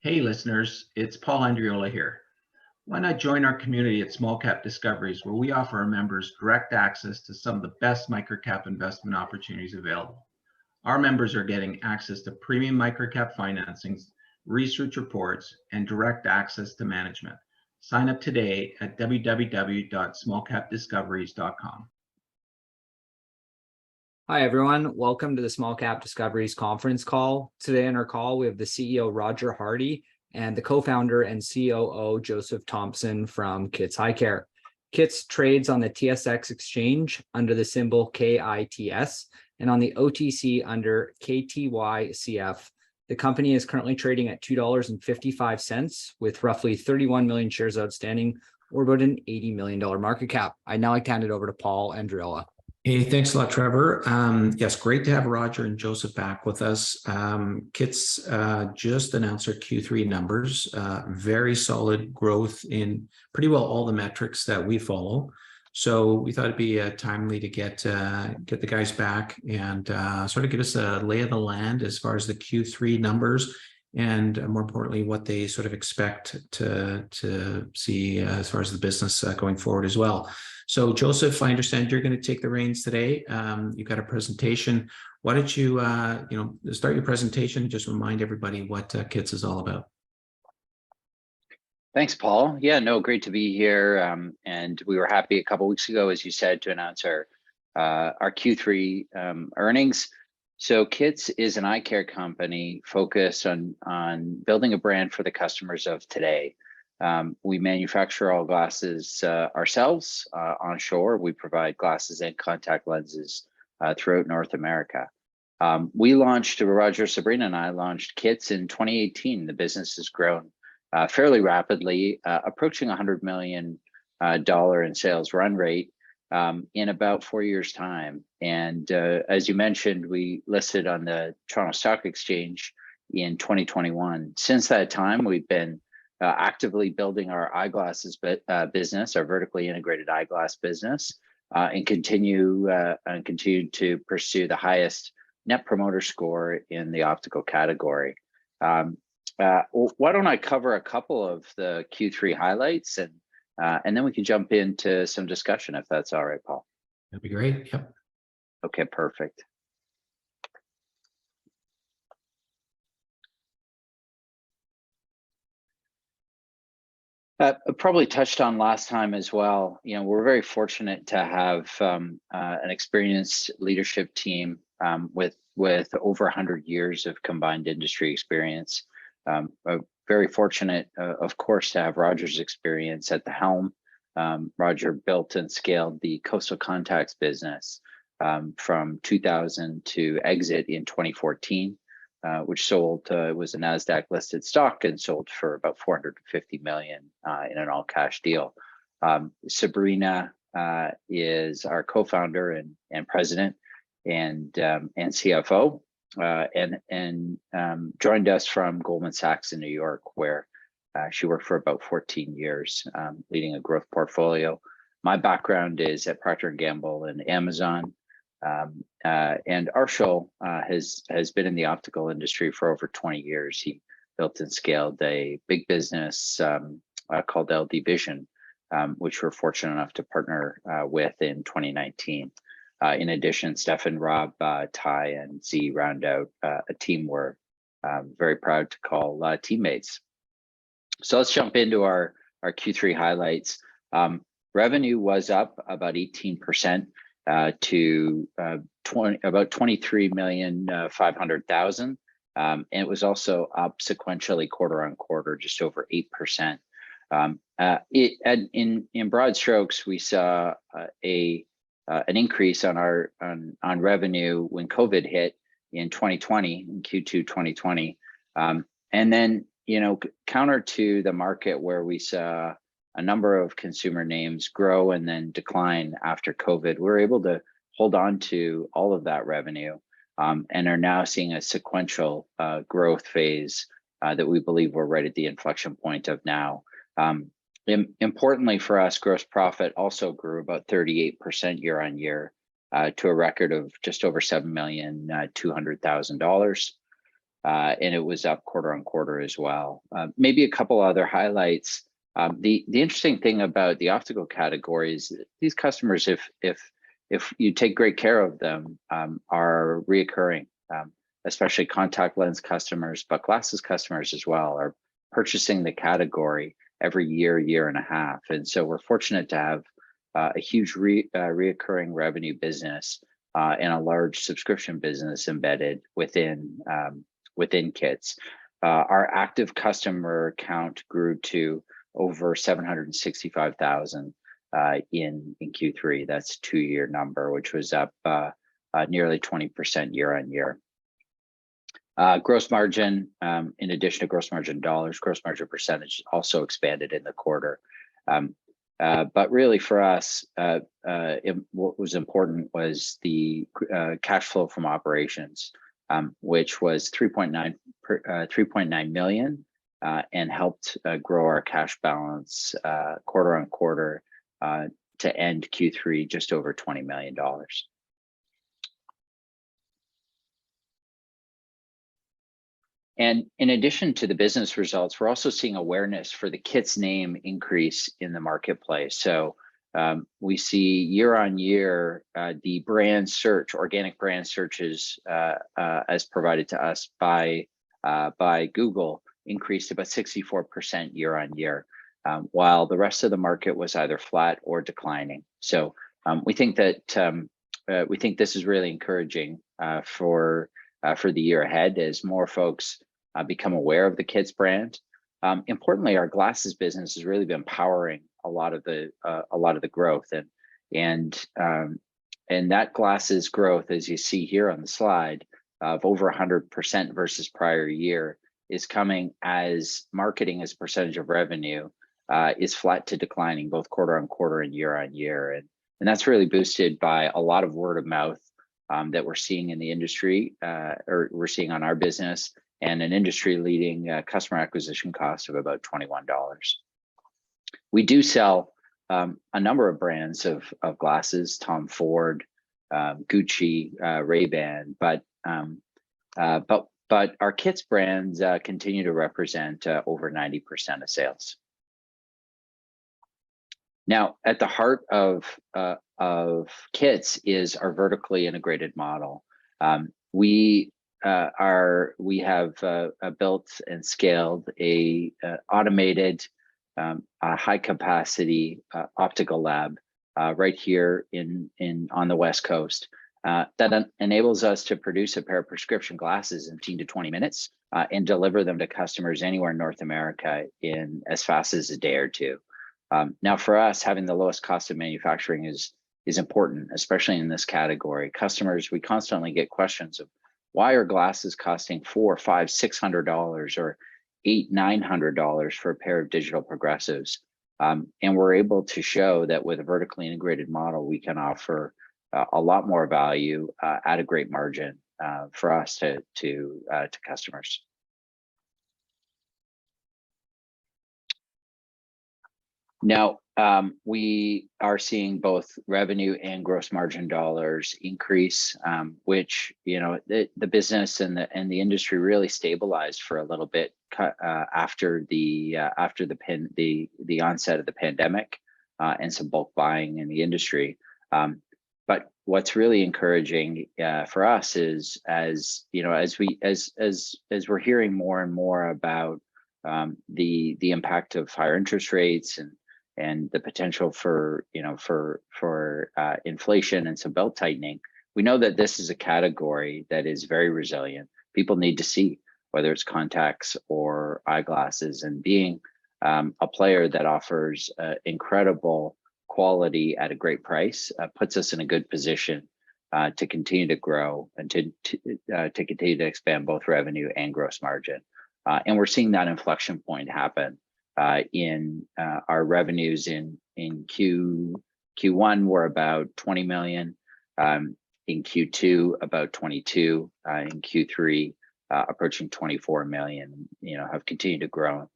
Hey listeners, it's Paul Andriola here. Why not join our community at Small Cap Discoveries, where we offer our members direct access to some of the best microcap investment opportunities available. Our members are getting access to premium microcap financings, research reports, and direct access to management. Sign up today at www.smallcapdiscoveries.com. Hi, everyone. Welcome to the Small Cap Discoveries conference call. Today on our call, we have the CEO, Roger Hardy, and the co-founder and COO, Joseph Thompson from Kits Eyecare. Kits trades on the TSX exchange under the symbol KITS and on the OTC under KTYCF. The company is currently trading at $2.55 with roughly 31 million shares outstanding, or about an $80 million market cap. I'd now like to hand it over to Paul Andriola. Hey, thanks a lot, Trevor. Yes, great to have Roger and Joseph back with us. Kits just announced their Q3 numbers, very solid growth in pretty well all the metrics that we follow. So we thought it'd be timely to get the guys back and sort of give us a lay of the land as far as the Q3 numbers and more importantly, what they sort of expect to see as far as the business going forward as well. So Joseph, I understand you're going to take the reins today. You've got a presentation. Why don't you, start your presentation and just remind everybody what Kits is all about. Thanks, Paul. Yeah, no, great to be here. And we were happy a couple of weeks ago, as you said, to announce our Q3 earnings. So Kits is an eye care company focused on building a brand for the customers of today. We manufacture all glasses ourselves onshore. We provide glasses and contact lenses throughout North America. Roger, Sabrina, and I launched Kits in 2018. The business has grown fairly rapidly, approaching $100 million in sales run rate in about 4 years' time. And as you mentioned, we listed on the Toronto Stock Exchange in 2021. Since that time, we've been actively building our eyeglasses business, our vertically integrated eyeglass business, and continue to pursue the highest net promoter score in the optical category. Why don't I cover a couple of the Q3 highlights and then we can jump into some discussion if that's all right, Paul. That'd be great. Yep. Okay, perfect. Probably touched on last time as well. You know, we're very fortunate to have an experienced leadership team with over 100 years of combined industry experience. Very fortunate, of course, to have Roger's experience at the helm. Roger built and scaled the Coastal Contacts business from 2000 to exit in 2014. Which sold, was a NASDAQ listed stock and sold for about $450 million in an all cash deal. Sabrina is our co-founder and president and CFO and joined us from Goldman Sachs in New York, where she worked for about 14 years, leading a growth portfolio. My background is at Procter & Gamble and Amazon. And Arshil has been in the optical industry for over 20 years. He built and scaled a big business called LD Vision, which we're fortunate enough to partner with in 2019. In addition, Stefan, Rob, Ty, and Z round out a team we're very proud to call teammates. So let's jump into our Q3 highlights. Revenue was up about 18%. To about 23,500,000, and it was also up sequentially quarter on quarter, just over 8%. In broad strokes, we saw an increase on revenue when COVID hit in 2020, in Q2 2020, and then counter to the market where we saw a number of consumer names grow and then decline after COVID. We're able to hold on to all of that revenue and are now seeing a sequential growth phase that we believe we're right at the inflection point of now. Importantly for us, gross profit also grew about 38% year on year to a record of just over $7,200,000. and it was up quarter on quarter as well. Maybe a couple other highlights. The interesting thing about the optical category is these customers, if you take great care of them, are reoccurring, especially contact lens customers, but glasses customers as well are purchasing the category every year and a half. And so we're fortunate to have a huge reoccurring revenue business and a large subscription business embedded within Kits. Our active customer count grew to over 765,000 in Q3. That's a 2-year number, which was up nearly 20% year on year. Gross margin, in addition to gross margin dollars, gross margin percentage also expanded in the quarter. But really for us, what was important was the cash flow from operations, which was 3.9 million, and helped grow our cash balance quarter on quarter to end Q3 just over $20 million. And in addition to the business results, we're also seeing awareness for the Kits name increase in the marketplace. So we see year on year, the brand search, organic brand searches as provided to us by Google increased about 64% year on year, while the rest of the market was either flat or declining. So we think that we think this is really encouraging for the year ahead as more folks become aware of the Kits brand. Importantly, our glasses business has really been powering a lot of the growth, and that glasses growth, as you see here on the slide, of over 100% versus prior year, is coming as marketing as a percentage of revenue is flat to declining both quarter on quarter and year on year, and that's really boosted by a lot of word of mouth that we're seeing in the industry, or we're seeing on our business, and an industry-leading customer acquisition cost of about $21. We do sell a number of brands of glasses: Tom Ford, Gucci, Ray-Ban, but our Kits brands continue to represent over 90% of sales. Now, at the heart of Kits is our vertically integrated model. We have built and scaled a automated high capacity optical lab right here on the West Coast that enables us to produce a pair of prescription glasses in 15 to 20 minutes and deliver them to customers anywhere in North America in as fast as a day or two. Now, for us, having the lowest cost of manufacturing is important, especially in this category. Customers, we constantly get questions of why are glasses costing $400, $500, $600 or $800, $900 for a pair of digital progressives? And we're able to show that with a vertically integrated model, we can offer a lot more value at a great margin for us to customers. Now, we are seeing both revenue and gross margin dollars increase, which, you know, the business and the industry really stabilized for a little bit after the onset of the pandemic and some bulk buying in the industry. But what's really encouraging for us is, as you know, as we're hearing more and more about the impact of higher interest rates and the potential for inflation and some belt tightening, we know that this is a category that is very resilient. People need to see, whether it's contacts or eyeglasses, and being a player that offers incredible quality at a great price puts us in a good position to continue to grow and to continue to expand both revenue and gross margin. And we're seeing that inflection point happen in our revenues in Q1 were about 20 million, in Q2 about 22, in Q3 approaching 24 million. You know, have continued to grow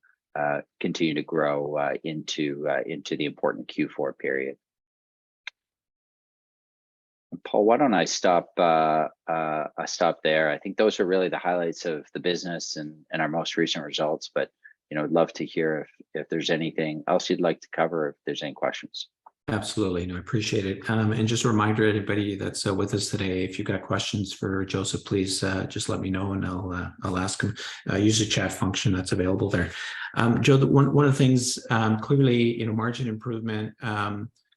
into the important Q4 period. Paul, why don't I stop there? I think those are really the highlights of the business and our most recent results. But I'd love to hear if there's anything else you'd like to cover, if there's any questions. Absolutely. No, I appreciate it. And just a reminder to anybody that's with us today, if you've got questions for Joseph, please just let me know and I'll ask him. Use the chat function that's available there. Joe, one of the things clearly, margin improvement,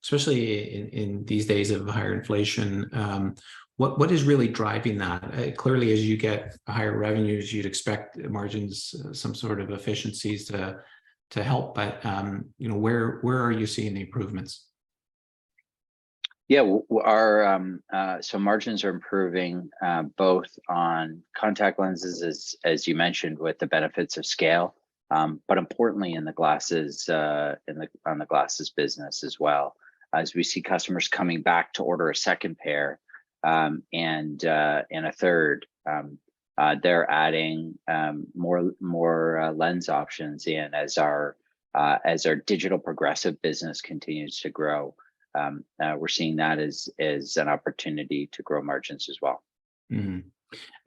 especially in these days of higher inflation, what is really driving that? Clearly, as you get higher revenues, you'd expect margins, some sort of efficiencies to help. But where are you seeing the improvements? Yeah, our so margins are improving both on contact lenses, as you mentioned, with the benefits of scale, but importantly in the glasses, on the glasses business as well, as we see customers coming back to order a second pair and a third. They're adding more lens options in as our digital progressive business continues to grow. We're seeing that as an opportunity to grow margins as well. Mm-hmm.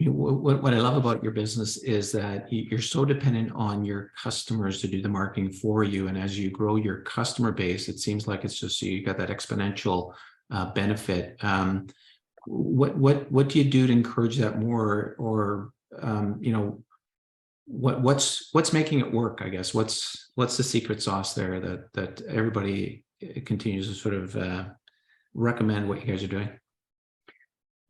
What I love about your business is that you're so dependent on your customers to do the marketing for you, and as you grow your customer base, it seems like it's just you got that exponential benefit. What do you do to encourage that more, or what's making it work? I guess what's the secret sauce there that everybody continues to sort of recommend what you guys are doing?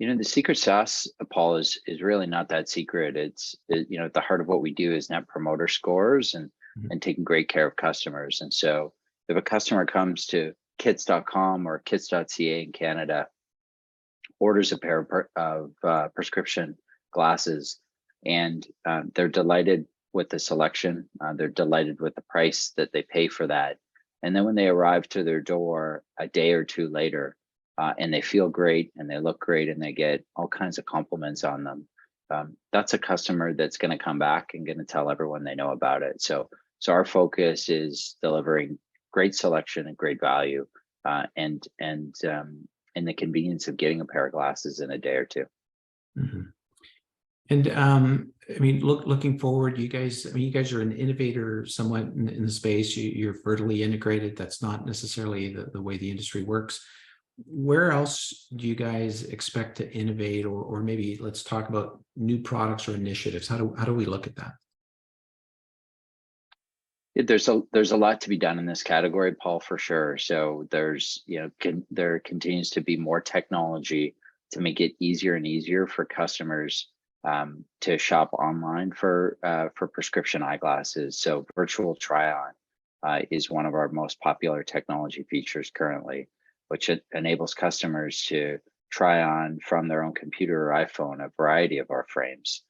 The secret sauce, Paul, is really not that secret. It's at the heart of what we do is net promoter scores and taking great care of customers. And so if a customer comes to kits.com or kits.ca in Canada, orders a pair of prescription glasses, and they're delighted with the selection, they're delighted with the price that they pay for that. And then when they arrive to their door a day or two later, and they feel great and they look great and they get all kinds of compliments on them, that's a customer that's going to come back and going to tell everyone they know about it. So our focus is delivering great selection and great value, and the convenience of getting a pair of glasses in a day or two. Mm-hmm. And looking forward, you guys are an innovator somewhat in the space. You're vertically integrated. That's not necessarily the way the industry works. Where else do you guys expect to innovate, or maybe let's talk about new products or initiatives? How do we look at that? There's a lot to be done in this category, Paul, for sure. So there's there continues to be more technology to make it easier and easier for customers to shop online for prescription eyeglasses. So virtual try-on is one of our most popular technology features currently, which enables customers to try on from their own computer or iPhone a variety of our frames.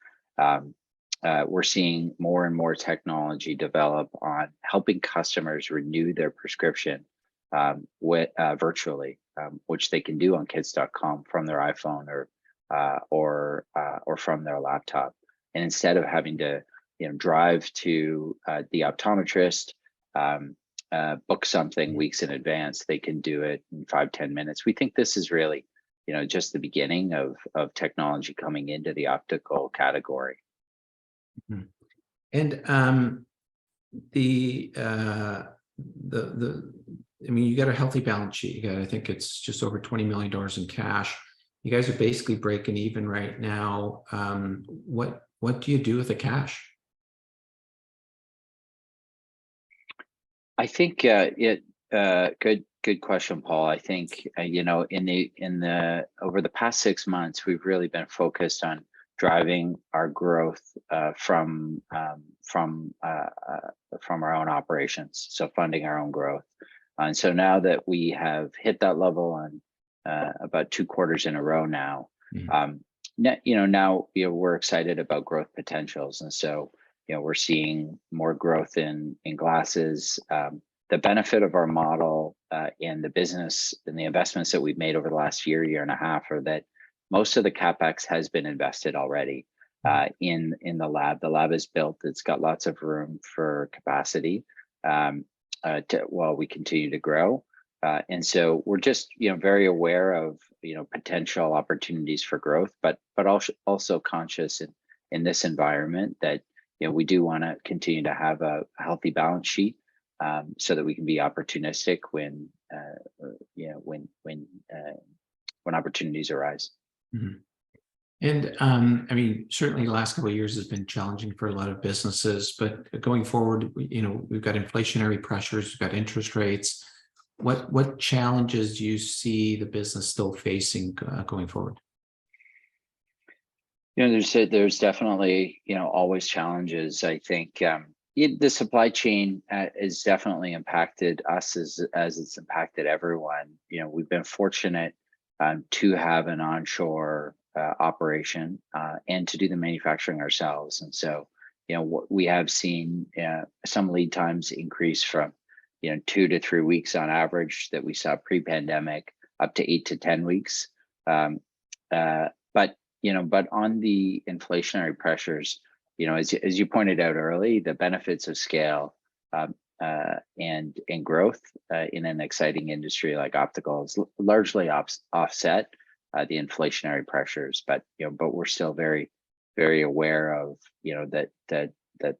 We're seeing more and more technology develop on helping customers renew their prescription virtually, which they can do on kits.com from their iPhone or from their laptop. And instead of having to drive to the optometrist, book something weeks in advance, they can do it in 5-10 minutes. We think this is really just the beginning of technology coming into the optical category. Mm-hmm. And you got a healthy balance sheet. You got, I think it's just over $20 million in cash. You guys are basically breaking even right now. What do you do with the cash? I think good question, Paul. I think over the past 6 months, we've really been focused on driving our growth from our own operations, so funding our own growth. And so now that we have hit that level on about 2 quarters in a row now, now we're excited about growth potentials, and so we're seeing more growth in glasses. The benefit of our model in the business and the investments that we've made over the last year and a half are that most of the CapEx has been invested already in the lab. The lab is built. It's got lots of room for capacity while we continue to grow. And so we're just very aware potential opportunities for growth, but also conscious in this environment that we do want to continue to have a healthy balance sheet, so that we can be opportunistic when opportunities arise. Mm-hmm. And I mean, certainly the last couple of years has been challenging for a lot of businesses, but going forward, we've got inflationary pressures, we've got interest rates. What challenges do you see the business still facing going forward? There's definitely always challenges. I think the supply chain has definitely impacted us as it's impacted everyone. We've been fortunate to have an onshore operation and to do the manufacturing ourselves, and so we have seen some lead times increase from 2 to 3 weeks on average that we saw pre-pandemic up to 8 to 10 weeks. But on the inflationary pressures, as you pointed out early, the benefits of scale and growth in an exciting industry like opticals largely offset the inflationary pressures. But we're still very, very aware of that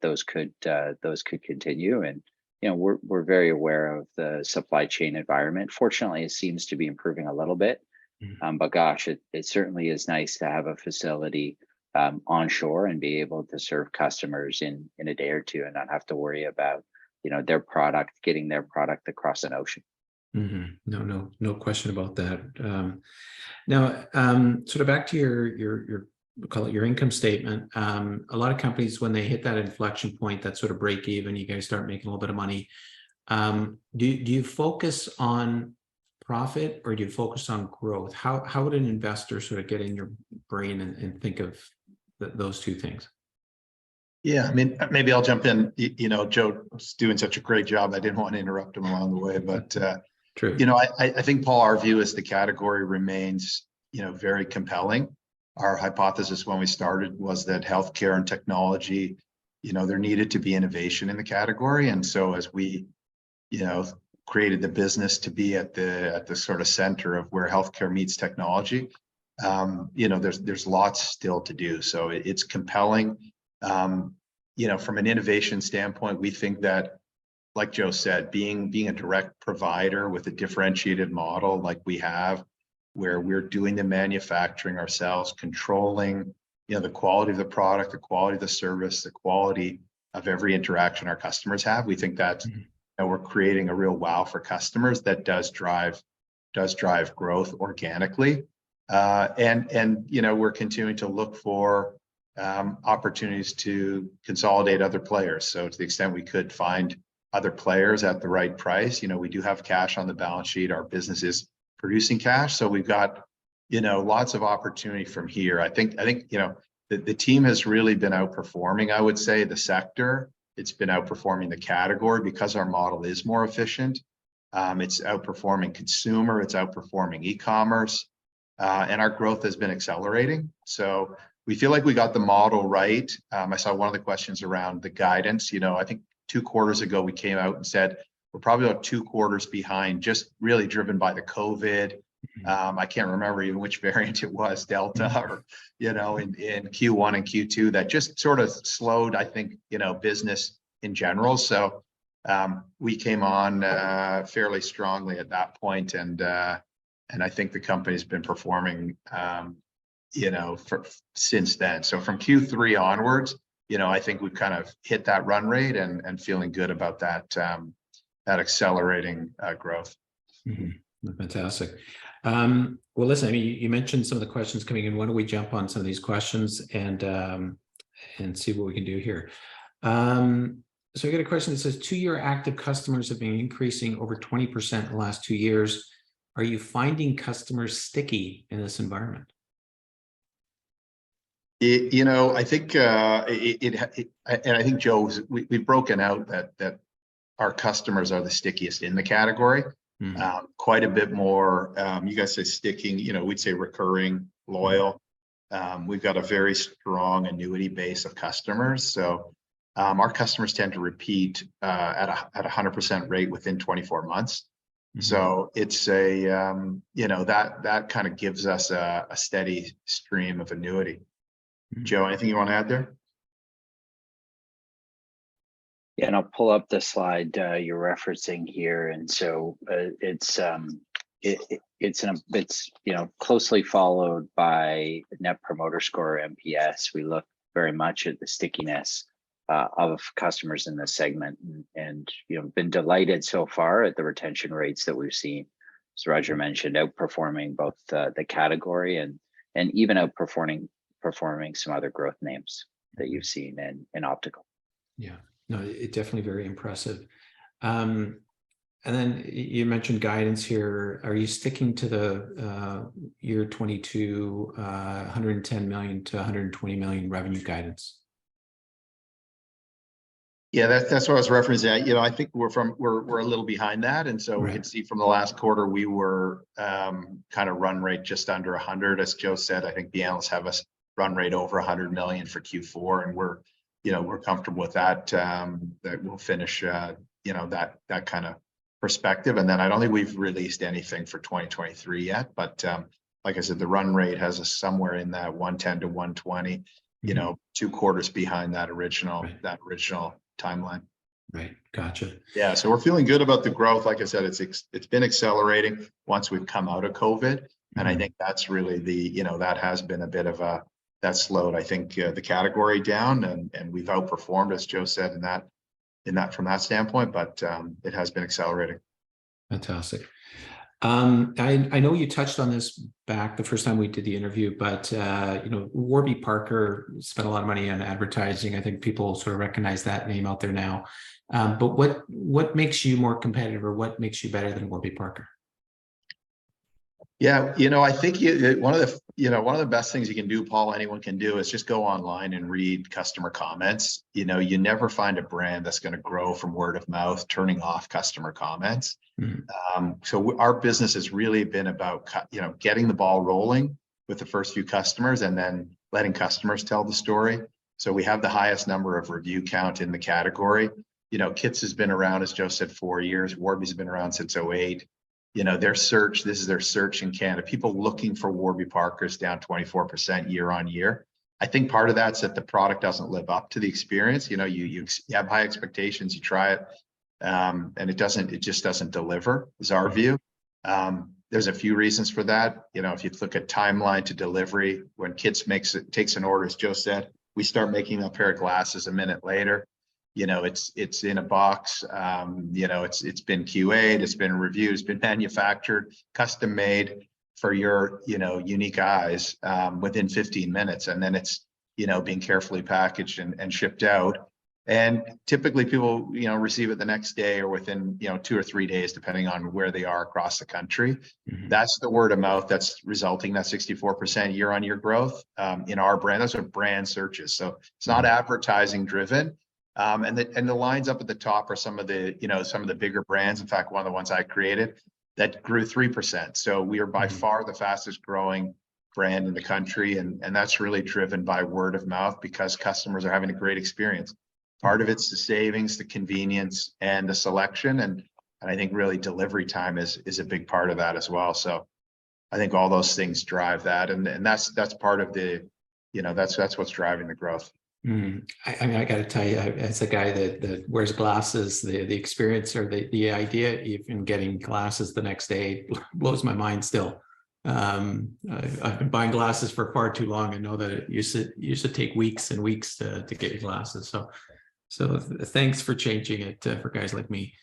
those could continue, and we're very aware of the supply chain environment. Fortunately, it seems to be improving a little bit. But gosh, it certainly is nice to have a facility onshore and be able to serve customers in a day or two and not have to worry about getting their product across an ocean. Mm-hmm. No question about that. Now, sort of back to your call it your income statement. A lot of companies, when they hit that inflection point, that sort of break even, you guys start making a little bit of money. Do you focus on profit or do you focus on growth? How would an investor sort of get in your brain and think of those two things? Yeah, I mean, maybe I'll jump in. Joe was doing such a great job. I didn't want to interrupt him along the way, but True. I think, Paul, our view is the category remains, very compelling. Our hypothesis when we started was that healthcare and technology, there needed to be innovation in the category, and so as we, created the business to be at the sort of center of where healthcare meets technology, there's lots still to do. So it's compelling. From an innovation standpoint, we think that, like Joe said, being a direct provider with a differentiated model like we have, where we're doing the manufacturing ourselves, controlling, the quality of the product, the quality of the service, the quality of every interaction our customers have. We think that we're creating a real wow for customers that does drive growth organically. And we're continuing to look for opportunities to consolidate other players. So to the extent we could find other players at the right price, we do have cash on the balance sheet. Our business is producing cash, so we've got lots of opportunity from here. I think the team has really been outperforming, I would say, the sector. It's been outperforming the category because our model is more efficient. It's outperforming consumer, it's outperforming e-commerce, and our growth has been accelerating. So we feel like we got the model right. I saw one of the questions around the guidance. I think 2 quarters ago we came out and said we're probably about 2 quarters behind, just really driven by the COVID. I can't remember even which variant it was, Delta or, in Q1 and Q2, that just sort of slowed, I think, business in general. So we came on fairly strongly at that point, and I think the company's been performing, since then. So from Q3 onwards, I think we've kind of hit that run rate and feeling good about that accelerating growth. Fantastic. Well, listen, I mean, you mentioned some of the questions coming in. Why don't we jump on some of these questions and see what we can do here. So I got a question that says, 2-year active customers have been increasing over 20% in the last 2 years. Are you finding customers sticky in this environment? I think and I think, Joe, we've broken out that our customers are the stickiest in the category. Quite a bit more, you guys say sticking, we'd say recurring, loyal. We've got a very strong annuity base of customers. So our customers tend to repeat at a 100% rate within 24 months. So it's a, that kind of gives us a steady stream of annuity. Joe, anything you want to add there? Yeah, and I'll pull up the slide you're referencing here, and so it's closely followed by Net Promoter Score, NPS. We look very much at the stickiness of customers in this segment, and been delighted so far at the retention rates that we've seen. As Roger mentioned, outperforming both the category and even outperforming some other growth names that you've seen in optical. Yeah, no, it definitely very impressive. And then you mentioned guidance here. Are you sticking to the year 22 110 million to 120 million revenue guidance? Yeah, that's what I was referencing. I think we're a little behind that, and so we can see from the last quarter we were kind of run rate just under 100. As Joe said, I think the analysts have us run rate over 100 million for Q4, and we're comfortable with that. That we'll finish that kind of perspective. And then I don't think we've released anything for 2023 yet, but like I said, the run rate has us somewhere in that 110 to 120. 2 quarters behind that original timeline. Right, gotcha. Yeah, so we're feeling good about the growth. Like I said, it's been accelerating once we've come out of COVID, and I think that's really that has been a bit of that slowed, I think, the category down, and we've outperformed, as Joe said, in that from that standpoint, but it has been accelerating. Fantastic. I know you touched on this back the first time we did the interview, but Warby Parker spent a lot of money on advertising. I think people sort of recognize that name out there now. But what makes you more competitive, or what makes you better than Warby Parker? Yeah, I think one of the best things you can do, Paul, anyone can do, is just go online and read customer comments. You never find a brand that's going to grow from word of mouth, turning off customer comments. So our business has really been about getting the ball rolling with the first few customers, and then letting customers tell the story. So we have the highest number of review count in the category. Kits has been around, as Joe said, 4 years. Warby's been around since 2008. This is their search in Canada. People looking for Warby Parker's down 24% year on year. I think part of that's that the product doesn't live up to the experience. You have high expectations, you try it, and it just doesn't deliver, is our view. There's a few reasons for that. If you look at timeline to delivery, when Kits takes an order, as Joe said, we start making a pair of glasses a minute later. It's in a box. It's been QA'd, it's been reviewed, it's been manufactured, custom made for your unique eyes within 15 minutes, and then it's being carefully packaged and shipped out. And typically people receive it the next day, or within 2 or 3 days, depending on where they are across the country. That's the word of mouth that's resulting that 64% year on year growth in our brand. Those are brand searches, so it's not advertising driven. And the lines up at the top are some of the bigger brands. In fact, one of the ones I created that grew 3%. So we are by far the fastest growing brand in the country, and that's really driven by word of mouth, because customers are having a great experience. Part of it's the savings, the convenience, and the selection, and I think really delivery time is a big part of that as well. So I think all those things drive that, and that's part of the that's what's driving the growth. I mean, I got to tell you, as a guy that wears glasses, the experience, or the idea even getting glasses the next day blows my mind still. I've been buying glasses for far too long. I know that it used to take weeks and weeks to get your glasses. So thanks for changing it for guys like me.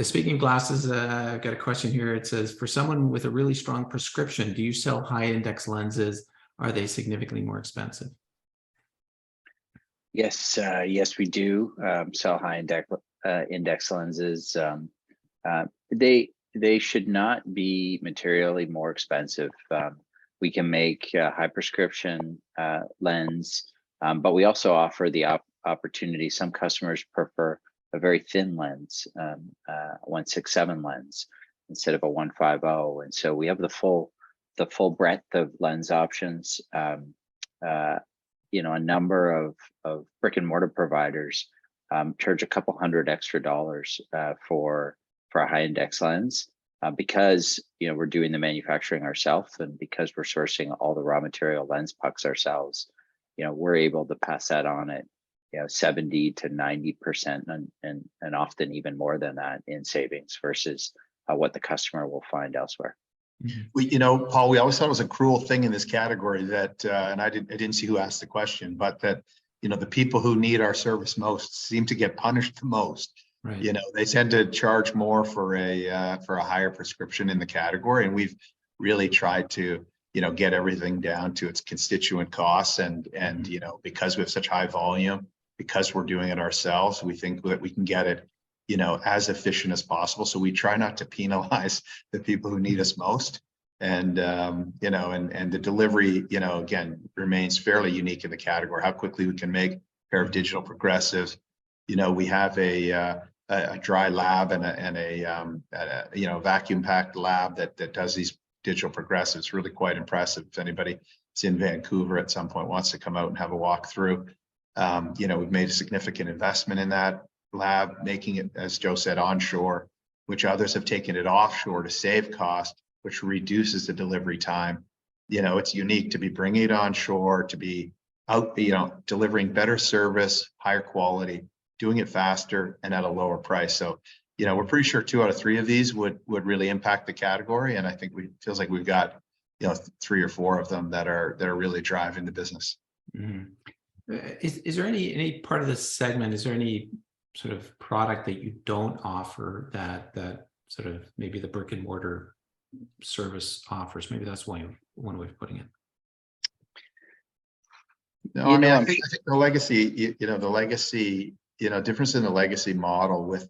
Speaking of glasses, I've got a question here. It says, for someone with a really strong prescription, do you sell high index lenses? Are they significantly more expensive? Yes, we do sell high index lenses. They should not be materially more expensive. We can make a high prescription lens, but we also offer the opportunity. Some customers prefer a very thin lens, 167 lens instead of a 150, and so we have the full breadth of lens options. A number of brick and mortar providers charge a couple $100 extra for for a high index lens. Because we're doing the manufacturing ourselves, and because we're sourcing all the raw material lens pucks ourselves, we're able to pass that on at 70 to 90%, and often even more than that in savings versus what the customer will find elsewhere. Paul, we always thought it was a cruel thing in this category that, and I didn't see who asked the question, but that the people who need our service most seem to get punished the most. Right. They tend to charge more for a higher prescription in the category, and we've really tried to get everything down to its constituent costs, and because we have such high volume, because we're doing it ourselves, we think that we can get it as efficient as possible. So we try not to penalize the people who need us most, and and the delivery again remains fairly unique in the category. How quickly we can make a pair of digital progressives. We have a dry lab and a vacuum packed lab that does these digital progressives. Really quite impressive. If anybody's in Vancouver at some point wants to come out and have a walk through, we've made a significant investment in that lab, making it, as Joe said, onshore, which others have taken it offshore to save cost, which reduces the delivery time. It's unique to be bringing it onshore, to be out, delivering better service, higher quality, doing it faster and at a lower price. So, we're pretty sure 2 out of 3 of these would really impact the category. And I think feels like we've got, 3 or 4 of them that are really driving the business. Mm-hmm. Is there any part of this segment, is there any sort of product that you don't offer that sort of maybe the brick and mortar service offers? Maybe that's one way of putting it. No, I think the legacy, difference in the legacy model with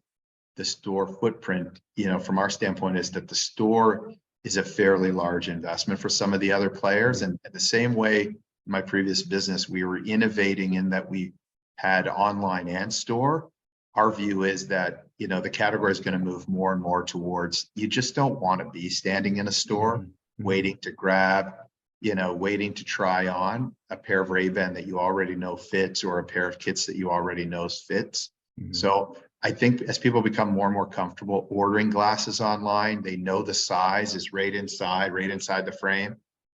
the store footprint, from our standpoint, is that the store is a fairly large investment for some of the other players. And the same way in my previous business, we were innovating in that we had online and store. Our view is that, the category is going to move more and more towards, you just don't want to be standing in a store waiting to grab, waiting to try on a pair of Ray-Ban that you already know fits, or a pair of kits that you already know fits. So I think as people become more and more comfortable ordering glasses online, they know the size is right inside the frame.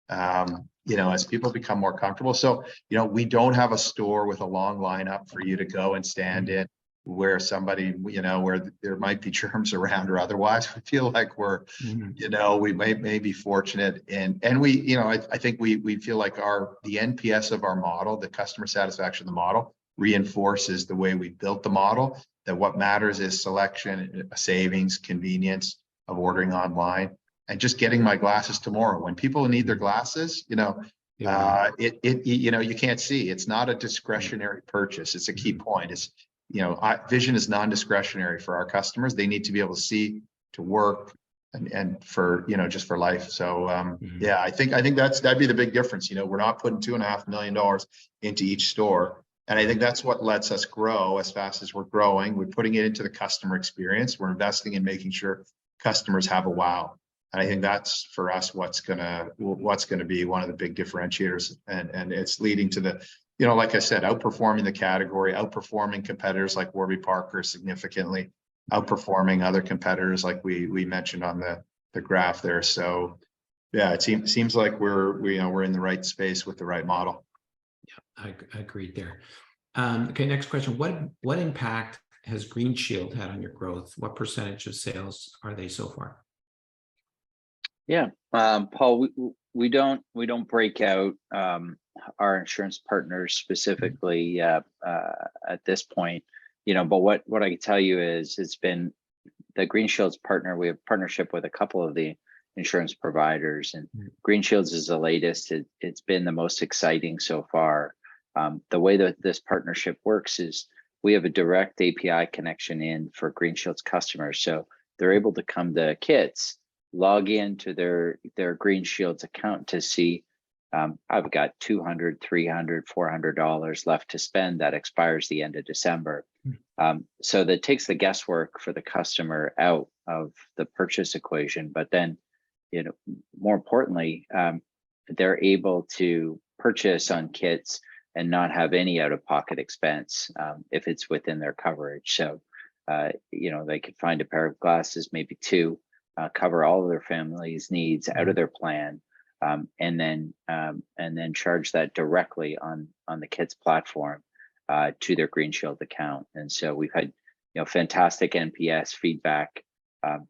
As people become more comfortable. So, we don't have a store with a long lineup for you to go and stand in, where somebody, where there might be germs around or otherwise. We feel like we're, we may be fortunate, and we, I think we feel like the NPS of our model, the customer satisfaction of the model, reinforces the way we built the model, that what matters is selection, savings, convenience of ordering online, and just getting my glasses tomorrow. When people need their glasses, you can't see. It's not a discretionary purchase. It's a key point. It's, vision is non-discretionary for our customers. They need to be able to see, to work, and for, just for life. So yeah, I think that'd be the big difference. We're not putting $2.5 million into each store. And I think that's what lets us grow as fast as we're growing. We're putting it into the customer experience. We're investing in making sure customers have a wow. And I think that's, for us, what's gonna be one of the big differentiators. And it's leading to the, like I said, outperforming the category, outperforming competitors like Warby Parker significantly, outperforming other competitors like we mentioned on the graph there. So yeah, it seems like we're in the right space with the right model. Yeah, I agreed there. Okay, next question. What impact has Green Shield had on your growth? What percentage of sales are they so far? Yeah, Paul, we don't break out our insurance partners specifically at this point, but what I can tell you is it's been the Green Shield's partner. We have partnership with a couple of the insurance providers, and Green Shields is the latest. It's been the most exciting so far. The way that this partnership works is we have a direct API connection in for Green Shield's customers, so they're able to come to Kits, log into their Green Shields account to see, I've got $200, $300, $400 left to spend that expires the end of December. So that takes the guesswork for the customer out of the purchase equation. But then, more importantly, they're able to purchase on Kits and not have any out-of-pocket expense if it's within their coverage. So they could find a pair of glasses, maybe two, cover all of their family's needs out of their plan, and then charge that directly on the Kits platform to their Green Shield account. And so we've had fantastic NPS feedback.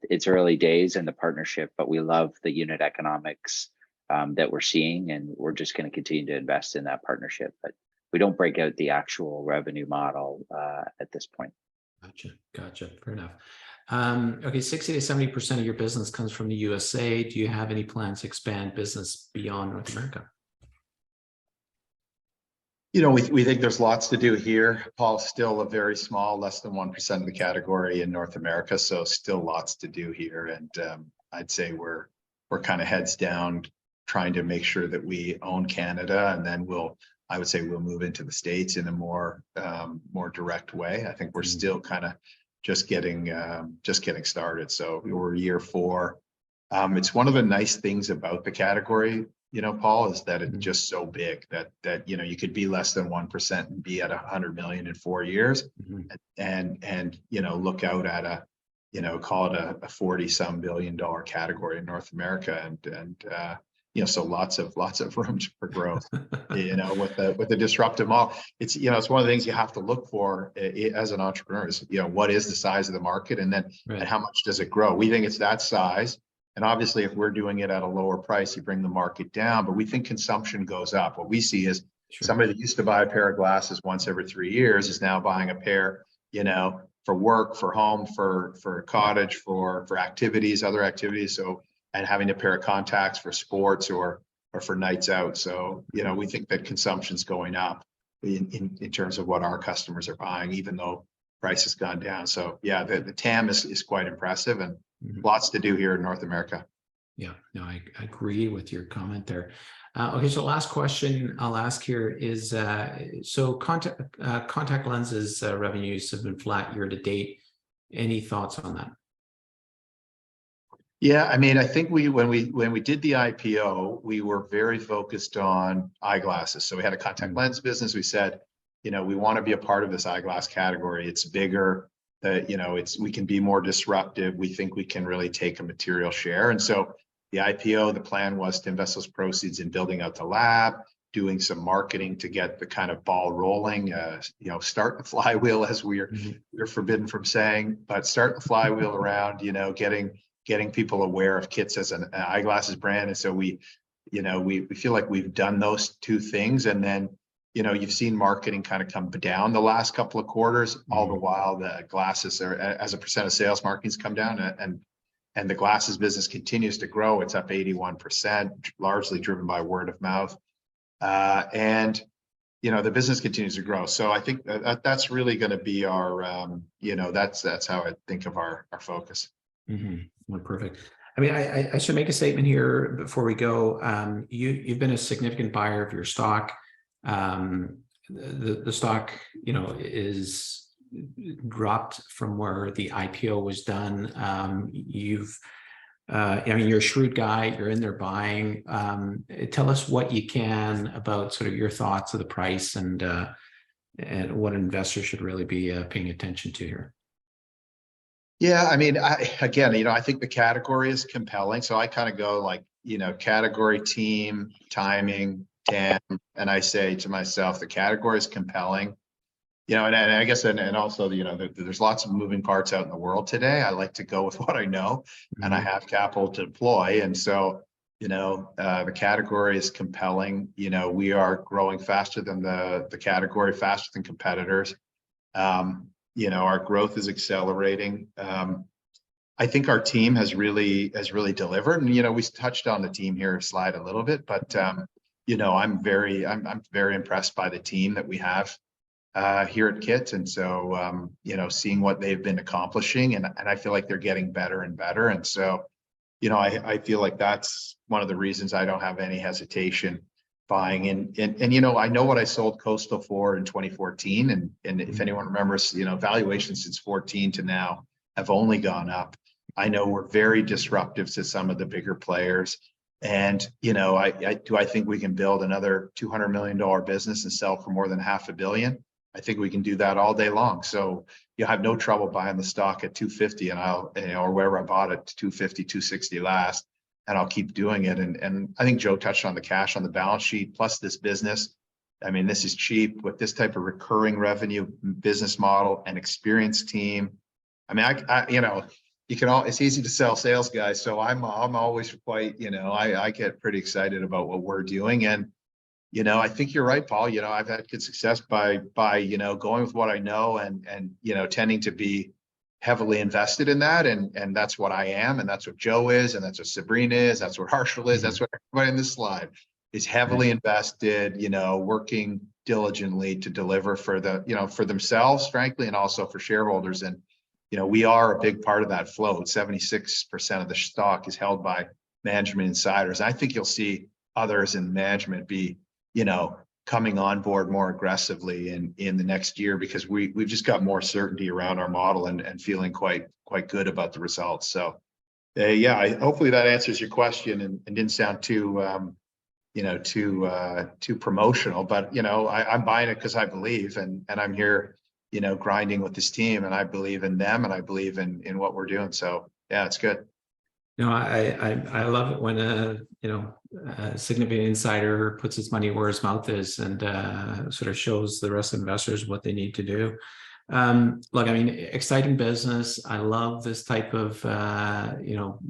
It's early days in the partnership, but we love the unit economics that we're seeing, and we're just going to continue to invest in that partnership. But we don't break out the actual revenue model at this point. Gotcha. Fair enough. Okay, 60 to 70% of your business comes from the USA. Do you have any plans to expand business beyond North America? We think there's lots to do here. Paul's still a very small, less than 1% of the category in North America, so still lots to do here. And I'd say we're kind of heads down, trying to make sure that we own Canada, and then I would say we'll move into the States in a more direct way. I think we're still kind of just getting started. So we're year 4. It's one of the nice things about the category, Paul, is that it's just so big that you could be less than 1% and be at 100 million in 4 years, and look out at call it a 40-some billion dollar category in North America, and so lots of room for growth. With the disruptive model, it's one of the things you have to look for as an entrepreneur is what is the size of the market, and then and how much does it grow. We think it's that size. And obviously, if we're doing it at a lower price, you bring the market down, but we think consumption goes up. What we see is somebody that used to buy a pair of glasses once every 3 years is now buying a pair, for work, for home, for cottage, for activities, other activities. So, and having a pair of contacts for sports or for nights out. So, we think that consumption's going up in terms of what our customers are buying, even though price has gone down. So yeah, the TAM is quite impressive, and lots to do here in North America. Yeah, no, I agree with your comment there. Okay, so last question I'll ask here is, so contact lenses revenues have been flat year to date. Any thoughts on that? Yeah, I mean, I think when we did the IPO, we were very focused on eyeglasses. So we had a contact lens business. We said, we want to be a part of this eyeglass category. It's bigger. We can be more disruptive. We think we can really take a material share. And so the IPO, the plan was to invest those proceeds in building out the lab, doing some marketing to get the kind of ball rolling, start the flywheel, as we're forbidden from saying, but start the flywheel around, getting people aware of Kits as an eyeglasses brand. And so we feel like we've done those two things. And then, you've seen marketing kind of come down the last couple of quarters, all the while the glasses are, as a percent of sales, marketing's come down, and the glasses business continues to grow. It's up 81%, largely driven by word of mouth. And the business continues to grow. So I think that's really going to be our, that's how I think of our focus. Well, perfect. I mean, I should make a statement here before we go. You've been a significant buyer of your stock. The stock, is dropped from where the IPO was done. You're a shrewd guy. You're in there buying. Tell us what you can about sort of your thoughts of the price and what investors should really be paying attention to here. Yeah, I mean, I think the category is compelling. So I kind of go like, category, team, timing, TAM, and I say to myself, the category is compelling. And I guess, and also, there's lots of moving parts out in the world today. I like to go with what I know, and I have capital to deploy. And so, the category is compelling. We are growing faster than the category, faster than competitors. Our growth is accelerating. I think our team has really delivered. And, we touched on the team here slide a little bit, but, I'm very impressed by the team that we have here at Kits. And so, seeing what they've been accomplishing, and I feel like they're getting better and better. And so, I feel like that's one of the reasons I don't have any hesitation buying in. And I know what I sold Coastal for in 2014. And if anyone remembers, valuations since 14 to now have only gone up. I know we're very disruptive to some of the bigger players. And, I think we can build another $200 million business and sell for more than $500 million. I think we can do that all day long. So you'll have no trouble buying the stock at 250 and I'll, or wherever I bought it, 250, 260 last, and I'll keep doing it. And I think Joe touched on the cash on the balance sheet, plus this business. I mean, this is cheap with this type of recurring revenue business model and experienced team. I mean, you can all, it's easy to sell sales guys. So I'm always quite, I get pretty excited about what we're doing. And, I think you're right, Paul. I've had good success by going with what I know and tending to be heavily invested in that. And that's what I am. And that's what Joe is. And that's what Sabrina is. That's what Harshal is. That's what everybody in this slide is heavily invested, working diligently to deliver for for themselves, frankly, and also for shareholders. And, we are a big part of that float. 76% of the stock is held by management insiders. I think you'll see others in management be, coming on board more aggressively in the next year, because we've just got more certainty around our model and feeling quite good about the results. So hopefully that answers your question and didn't sound too too promotional, but I'm buying it because I believe, and I'm here grinding with this team, and I believe in them, and I believe in what we're doing. So yeah, it's good. I love it when a significant insider puts his money where his mouth is and sort of shows the rest of investors what they need to do. Look, I mean, exciting business. I love this type of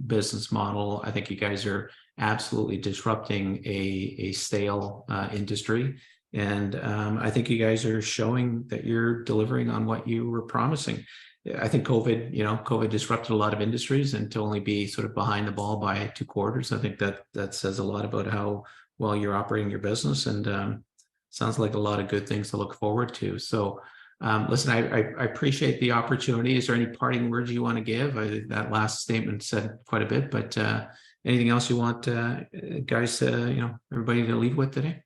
business model. I think you guys are absolutely disrupting a stale industry, and I think you guys are showing that you're delivering on what you were promising. I think COVID disrupted a lot of industries, and to only be sort of behind the ball by 2 quarters, I think that says a lot about how well you're operating your business, and sounds like a lot of good things to look forward to. So listen, I appreciate the opportunity. Is there any parting words you want to give? That last statement said quite a bit, but anything else you want guys, everybody to leave with today?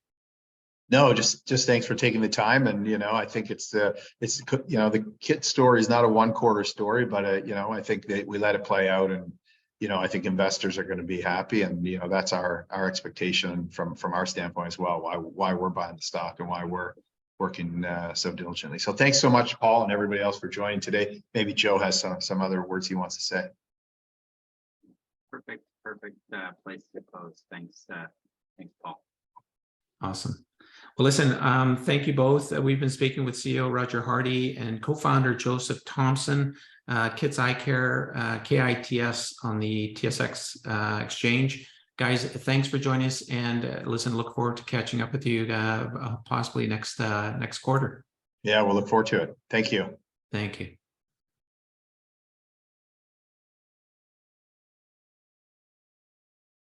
No, just thanks for taking the time. And, I think it's the Kit story is not a 1 quarter story, but, I think that we let it play out, and, I think investors are going to be happy. And, that's our expectation from our standpoint as well, why we're buying the stock and why we're working so diligently. So thanks so much, Paul, and everybody else for joining today. Maybe Joe has some other words he wants to say. Perfect place to close. Thanks, Paul. Awesome. Well, listen, thank you both. We've been speaking with CEO Roger Hardy and co-founder Joseph Thompson, Kits Eyecare, KITS on the TSX exchange. Guys, thanks for joining us, and listen, look forward to catching up with you possibly next quarter. Yeah, we'll look forward to it. Thank you. Thank you.